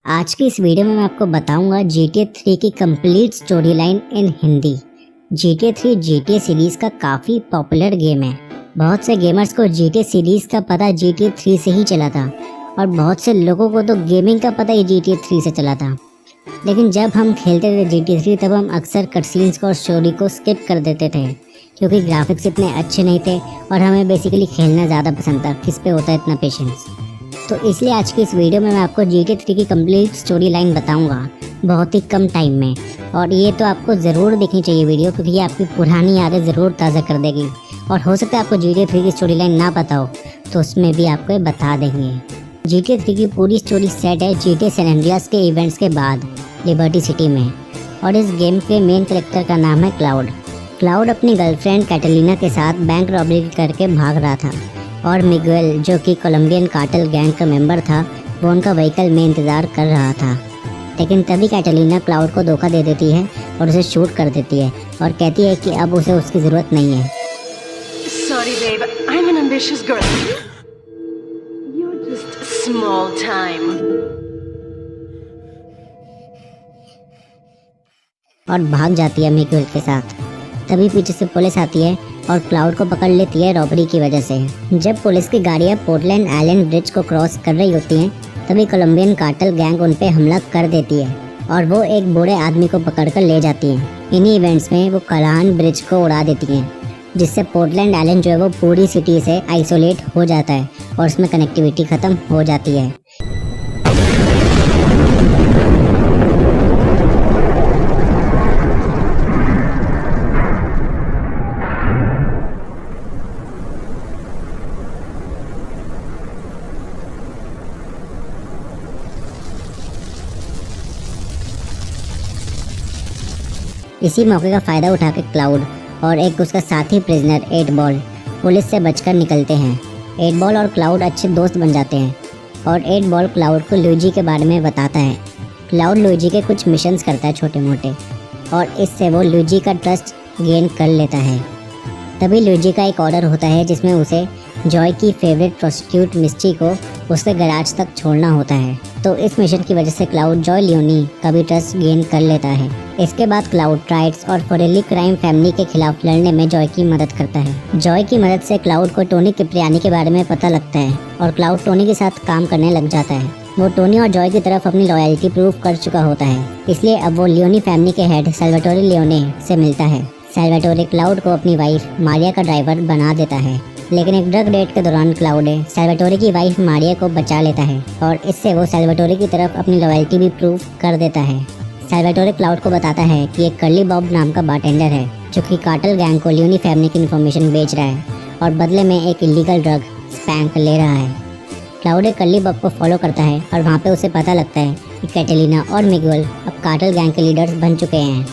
आज की इस वीडियो में मैं आपको बताऊंगा GTA 3 की complete story line in Hindi. GTA 3 GTA series का काफ़ी पॉपुलर गेम है। बहुत से गेमर्स को GTA सीरीज का पता GTA 3 से ही चला था और बहुत से लोगों को तो गेमिंग का पता ही GTA 3 से चला था। लेकिन जब हम खेलते थे GTA 3 तब हम अक्सर कटसीन्स और स्टोरी को स्किप कर देते थे क्योंकि ग्राफिक्स इतने अच्छे नहीं थे और हमें बेसिकली खेलना ज़्यादा पसंद था। किस पे होता है इतना पेशेंस। तो इसलिए आज की इस वीडियो में मैं आपको GTA 3 की कंप्लीट स्टोरी लाइन बताऊंगा बहुत ही कम टाइम में। और ये तो आपको ज़रूर देखनी चाहिए वीडियो क्योंकि ये आपकी पुरानी यादें ज़रूर ताज़ा कर देगी। और हो सकता है आपको GTA 3 की स्टोरी लाइन ना पता हो तो उसमें भी आपको ये बता देंगे। GTA 3 की पूरी स्टोरी सेट है GTA सैन एंड्रियास के इवेंट्स के बाद लिबर्टी सिटी में। और इस गेम के मेन कैरेक्टर का नाम है क्लाउड। क्लाउड अपनी गर्लफ्रेंड कैटलीना के साथ बैंक रॉबरी करके भाग रहा था और मिगुएल जो कि कोलंबियन कार्टेल गैंग का मेंबर था वो उनका व्हीकल में इंतज़ार कर रहा था। लेकिन तभी कैटलीना क्लाउड को धोखा दे देती है और उसे शूट कर देती है और कहती है कि अब उसे उसकी ज़रूरत नहीं है। Sorry babe, I'm an ambitious girl. You're just small time. और भाग जाती है मिगुएल के साथ। तभी पीछे से पुलिस आती है और क्लाउड को पकड़ लेती है रॉबरी की वजह से। जब पुलिस की गाड़ियाँ पोर्टलैंड आइलैंड ब्रिज को क्रॉस कर रही होती हैं तभी कोलंबियन कार्टेल गैंग उन पे हमला कर देती है और वो एक बूढ़े आदमी को पकड़कर ले जाती हैं। इन्हीं इवेंट्स में वो कलान ब्रिज को उड़ा देती हैं जिससे पोर्टलैंड आइलैंड जो है वो पूरी सिटी से आइसोलेट हो जाता है और उसमें कनेक्टिविटी ख़त्म हो जाती है। इसी मौके का फ़ायदा उठा के क्लाउड और एक उसका साथी प्रिजनर 8 बॉल पुलिस से बचकर निकलते हैं। 8 बॉल और क्लाउड अच्छे दोस्त बन जाते हैं और 8 बॉल क्लाउड को लुइजी के बारे में बताता है। क्लाउड लुइजी के कुछ मिशंस करता है छोटे मोटे और इससे वो लुइजी का ट्रस्ट गेन कर लेता है। तभी लुइजी का एक ऑर्डर होता है जिसमें उसे जॉय की फेवरेट प्रोस्टिट्यूट मिस्टी को उसके गैराज तक छोड़ना होता है। तो इस मिशन की वजह से क्लाउड जॉय लियोनी का भी ट्रस्ट गेन कर लेता है। इसके बाद क्लाउड ट्राइड्स और फोरेली क्राइम फैमिली के खिलाफ लड़ने में जॉय की मदद करता है। जॉय की मदद से क्लाउड को टोनी किप्रियानी के बारे में पता लगता है और क्लाउड टोनी के साथ काम करने लग जाता है। वो टोनी और जॉय की तरफ अपनी लॉयल्टी प्रूव कर चुका होता है, इसलिए अब वो लियोनी फैमिली के हेड सैल्वाटोरे लियोने से मिलता है। सैल्वाटोरे क्लाउड को अपनी वाइफ मारिया का ड्राइवर बना देता है, लेकिन एक ड्रग डेट के दौरान क्लाउड सैल्वाटोरे की वाइफ मारिया को बचा लेता है और इससे वो सैल्वाटोरे की तरफ अपनी लॉयल्टी भी प्रूव कर देता है। सैल्वाटोरे क्लाउड को बताता है कि एक कर्ली बॉब नाम का बारटेंडर है जो कि कार्टेल गैंग को लियोनी फैमिली की इन्फॉर्मेशन बेच रहा है और बदले में एक इलीगल ड्रग स्पैंक ले रहा है। क्लाउड एक कर्ली बॉब को फॉलो करता है और वहाँ पे उसे पता लगता है कि कैटलीना और मिगुएल अब कार्टेल गैंग के लीडर्स बन चुके हैं।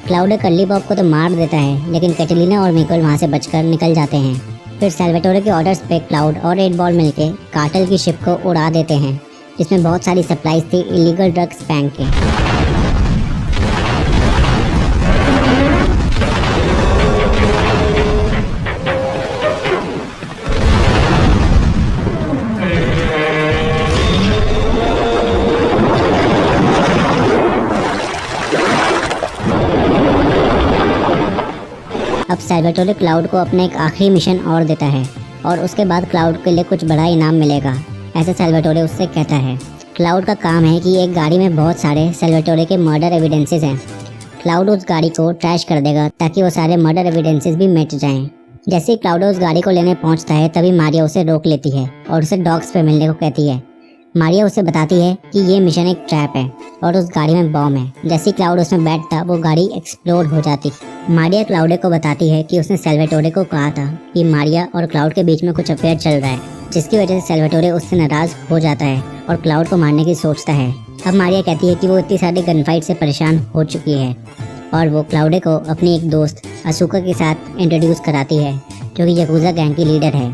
क्लाउड कर्ली बॉब को तो मार देता है लेकिन कैटलीना और मिगुएल वहाँ से बचकर निकल जाते हैं। फिर सैल्वाटोरे के ऑर्डर्स पे क्लाउड और 8 बॉल मिलके कार्टेल की शिप को उड़ा देते हैं जिसमें बहुत सारी सप्लाईज थी इलीगल ड्रग स्पैंक के। अब सैल्वाटोरे क्लाउड को अपना एक आखिरी मिशन और देता है और उसके बाद क्लाउड के लिए कुछ बड़ा इनाम मिलेगा, ऐसा सैल्वाटोरे उससे कहता है। क्लाउड का काम है कि एक गाड़ी में बहुत सारे सैल्वाटोरे के मर्डर एविडेंसेस हैं। क्लाउड उस गाड़ी को ट्रैश कर देगा ताकि वो सारे मर्डर एविडेंसेस भी मिट जाएं। जैसे ही क्लाउड उस गाड़ी को लेने पहुंचता है तभी मारिया उसे रोक लेती है और उसे डॉग्स पे मिलने को कहती है। मारिया उसे बताती है कि ये मिशन एक ट्रैप है और उस गाड़ी में बॉम्ब है। जैसे ही क्लाउड उसमें बैठता वो गाड़ी एक्सप्लोड हो जाती। मारिया क्लाउड को बताती है कि उसने सैल्वाटोरे को कहा था कि मारिया और क्लाउड के बीच में कुछ अफेयर चल रहा है, जिसकी वजह से सैल्वाटोरे उससे नाराज हो जाता है और क्लाउड को मारने की सोचता है। अब मारिया कहती है कि वो इतनी सारी गन फाइट से परेशान हो चुकी है और वो क्लाउड को अपनी एक दोस्त असूका के साथ इंट्रोड्यूस कराती है जो कि याकुजा गैंग की लीडर है।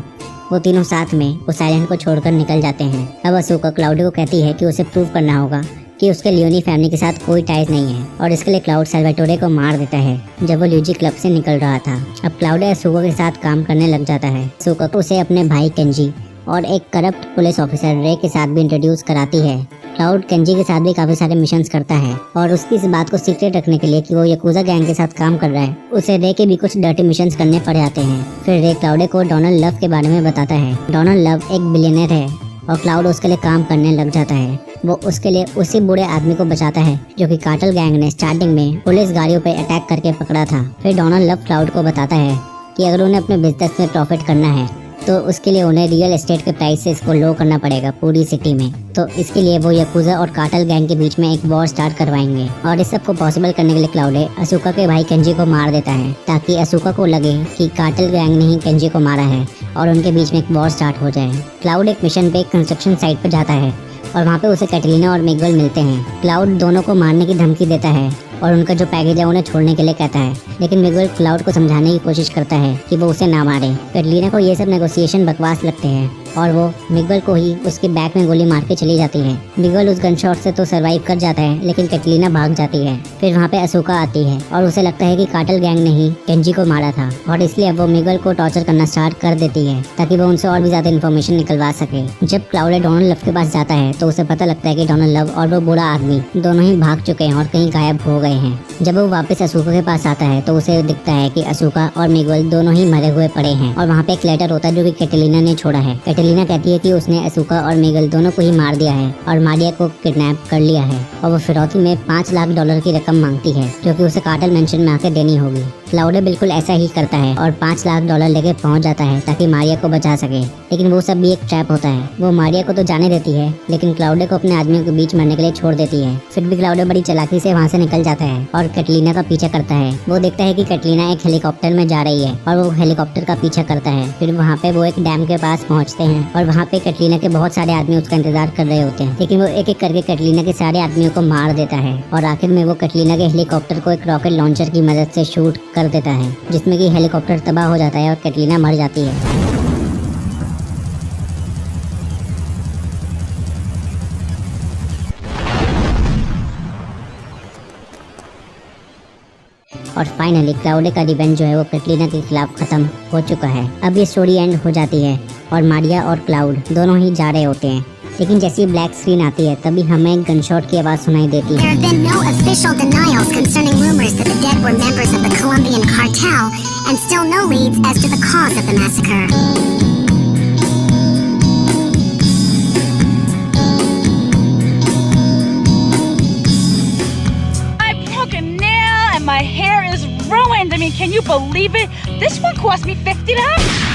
वो तीनों साथ में उस आइलैंड को छोड़कर निकल जाते हैं। अब असूका क्लाउड को कहती है कि उसे प्रूव करना होगा कि उसके लियोनी फैमिली के साथ कोई टाइज नहीं है और इसके लिए क्लाउड सैल्वाटोरे को मार देता है जब वो लुइजी क्लब से निकल रहा था। अब क्लाउड असूका के साथ काम करने लग जाता है। असूका को उसे अपने भाई केंजी और एक करप्ट पुलिस ऑफिसर रे के साथ भी इंट्रोड्यूस कराती है। क्लाउड केंजी के साथ भी काफी सारे मिशंस करता है और उसकी इस बात को सीक्रेट रखने के लिए कि वो याकुजा गैंग के साथ काम कर रहा है, उसे रे के भी कुछ डर्टी मिशंस करने पड़ जाते हैं। फिर रे क्लाउडे को डोनाल्ड लव के बारे में बताता है। डोनाल्ड लव एक बिलियनर है और क्लाउड उसके लिए काम करने लग जाता है। वो उसके लिए उसी बूढ़े आदमी को बचाता है जो कि कार्टेल गैंग ने स्टार्टिंग में पुलिस गाड़ियों पर अटैक करके पकड़ा था। फिर डोनाल्ड लव क्लाउड को बताता है कि अगर उन्हें अपने बिजनेस में प्रॉफिट करना है तो उसके लिए उन्हें रियल एस्टेट के प्राइसेस को लो करना पड़ेगा पूरी सिटी में। तो इसके लिए वो याकुजा और कार्टेल गैंग के बीच में एक वॉर स्टार्ट करवाएंगे और इस सब को पॉसिबल करने के लिए क्लाउडे असूका के भाई केंजी को मार देता है ताकि असूका को लगे कि कार्टेल गैंग ने ही केंजी को मारा है और उनके बीच में एक वॉर स्टार्ट हो जाए। क्लाउड एक मिशन पे कंस्ट्रक्शन साइट पर जाता है और वहाँ पे उसे कैटलीना और मिगुएल मिलते हैं। क्लाउड दोनों को मारने की धमकी देता है और उनका जो पैकेज है उन्हें छोड़ने के लिए कहता है, लेकिन मिगुएल क्लाउड को समझाने की कोशिश करता है कि वो उसे ना मारे। कैटलीना को ये सब नेगोशिएशन बकवास लगते हैं और वो मिगुएल को ही उसके बैक में गोली मार के चली जाती है। मिगुएल उस गन शॉट से तो सरवाइव कर जाता है लेकिन कैटलीना भाग जाती है। फिर वहाँ पे असूका आती है और उसे लगता है कि कार्टेल गैंग ने ही केंजी को मारा था और इसलिए वो मिगुएल को टॉर्चर करना स्टार्ट कर देती है ताकि वो उनसे और भी ज्यादा इन्फॉर्मेशन निकलवा सके। जब क्लाउड डोनाल्ड लव के पास जाता है तो उसे पता लगता है कि डोनाल्ड लव और वो बूढ़ा आदमी दोनों ही भाग चुके हैं और कहीं गायब हो गए हैं। जब वो वापस असूका के पास आता है तो उसे दिखता है कि असूका और मिगुएल दोनों ही मरे हुए पड़े हैं और वहाँ पे एक लेटर होता है जो कि कैटलीना ने छोड़ा है। कैटलीना कहती है कि उसने असूका और मिगुएल दोनों को ही मार दिया है और मारिया को किडनैप कर लिया है और वो फिरौती में $5 लाख की रकम मांगती है जो कि उसे कार्टेल मेंशन में आके देनी होगी। क्लाउडे बिल्कुल ऐसा ही करता है और $5 लाख लेके पहुंच जाता है ताकि मारिया को बचा सके, लेकिन वो सब भी एक ट्रैप होता है। वो मारिया को तो जाने देती है लेकिन क्लाउडे को अपने आदमियों के बीच मरने के लिए छोड़ देती है। फिर भी क्लाउडे बड़ी चालाकी से वहाँ से निकल जाता है और कैटलीना का पीछा करता है। वो देखता है कि कैटलीना एक हेलीकॉप्टर में जा रही है और वो हेलीकॉप्टर का पीछा करता है। फिर वहाँ पे वो एक डैम के पास पहुँचते हैं और वहाँ पे कैटलीना के बहुत सारे आदमी उसका इंतजार कर रहे होते हैं, लेकिन वो एक एक करके कैटलीना के सारे आदमियों को मार देता है और आखिर में वो कैटलीना के हेलीकॉप्टर को एक रॉकेट लॉन्चर की मदद से शूट कर देता है जिसमें कि हेलीकॉप्टर तबाह हो जाता है और कैटलीना मर जाती है। और फाइनली क्लाउडे का रिवेंज जो है वो कैटलीना के खिलाफ खत्म हो चुका है। अब ये स्टोरी एंड हो जाती है और मारिया और क्लाउड दोनों ही जा रहे होते हैं, लेकिन जैसे ही ब्लैक स्क्रीन आती है तभी हमें एक गनशॉट की आवाज सुनाई देती है। There have been no official denials concerning rumors that the dead were members of the Colombian cartel, and still no leads as to the cause of the massacre. My hair is ruined. I mean, can you believe it? This one cost me $50.